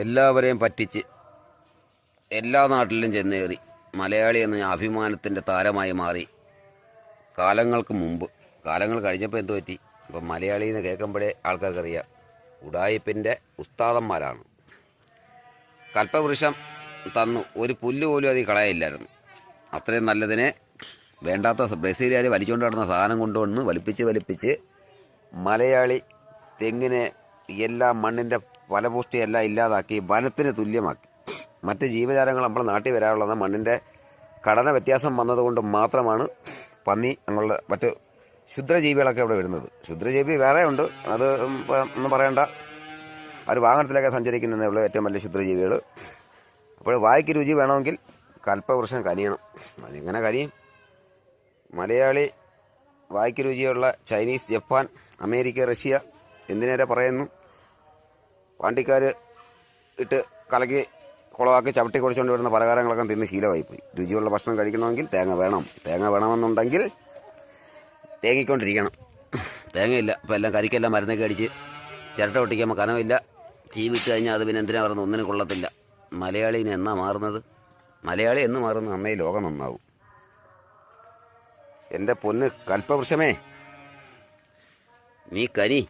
എല്ലാവരെയും പറ്റിച്ച് എല്ലാ നാട്ടിലും ചെന്നേറി മലയാളി എന്ന അഭിമാനത്തിൻ്റെ താരമായി മാറി കാലങ്ങൾക്ക് മുമ്പ്. കാലങ്ങൾ കഴിഞ്ഞപ്പോൾ എന്തു പറ്റി? ഇപ്പം മലയാളി എന്ന് കേൾക്കുമ്പോഴേ ആൾക്കാർക്കറിയാം ഉഡായിപ്പിൻ്റെ ഉസ്താദന്മാരാണ്. കൽപ്പവൃക്ഷം തന്നു, ഒരു പുല്ല് പോലും അതിൽ കളയില്ലായിരുന്നു. അത്രയും നല്ലതിനെ വേണ്ടാത്ത ബ്രസീലുകാർ വലിച്ചുകൊണ്ട് നടന്ന സാധനം കൊണ്ടുവന്ന് വലിപ്പിച്ച് മലയാളി തെങ്ങിനെ എല്ലാം മണ്ണിൻ്റെ ഫലപുഷ്ടിയെല്ലാം ഇല്ലാതാക്കി വനത്തിന് തുല്യമാക്കി. മറ്റ് ജീവജാലങ്ങൾ നമ്മുടെ നാട്ടിൽ വരാനുള്ളത് മണ്ണിൻ്റെ ഘടന വ്യത്യാസം വന്നതുകൊണ്ട് മാത്രമാണ് പന്നി അങ്ങനെയുള്ള മറ്റ് ക്ഷുദ്രജീവികളൊക്കെ ഇവിടെ വരുന്നത്. ക്ഷുദ്രജീവി വേറെ ഉണ്ട്, അത് ഒന്നും പറയണ്ട. അവർ വാഹനത്തിലൊക്കെ സഞ്ചരിക്കുന്നതേ ഉള്ളൂ ഏറ്റവും വലിയ ക്ഷുദ്രജീവികൾ. അപ്പോൾ വായ്ക്ക് രുചി വേണമെങ്കിൽ കൽപ്പവൃക്ഷം കനിയണം. അതെങ്ങനെ കനിയും? മലയാളി വായ്ക്ക് രുചിയുള്ള ചൈനീസ്, ജപ്പാൻ, അമേരിക്ക, റഷ്യ എന്തിനേരെ പറയുന്നു, പാണ്ടിക്കാർ ഇട്ട് കലക്കി കുളമാക്കി ചവിട്ടി കുടിച്ചുകൊണ്ട് വരുന്ന പലഹാരങ്ങളൊക്കെ തിന്ന് ശീലമായിപ്പോയി. രുചിയുള്ള ഭക്ഷണം കഴിക്കണമെങ്കിൽ തേങ്ങ വേണം. തേങ്ങ വേണമെന്നുണ്ടെങ്കിൽ തേങ്ങിക്കൊണ്ടിരിക്കണം. തേങ്ങയില്ല, ഇപ്പോൾ എല്ലാം കരിക്കെല്ലാം മരുന്നൊക്കെ അടിച്ച് ചിരട്ട ഒട്ടിക്കുമ്പോൾ കനമില്ല. തീ വിട്ട് കഴിഞ്ഞാൽ അത് പിന്നെ എന്തിനാ പറയുന്നത്, ഒന്നിനും കൊള്ളത്തില്ല. മലയാളീനെ എന്നാ മാറുന്നത്? മലയാളി എന്ന് മാറുന്നത് അന്നേ ലോകം നന്നാവും. എൻ്റെ പൊന്ന് കൽപ്പവൃക്ഷമേ, നീ കനി.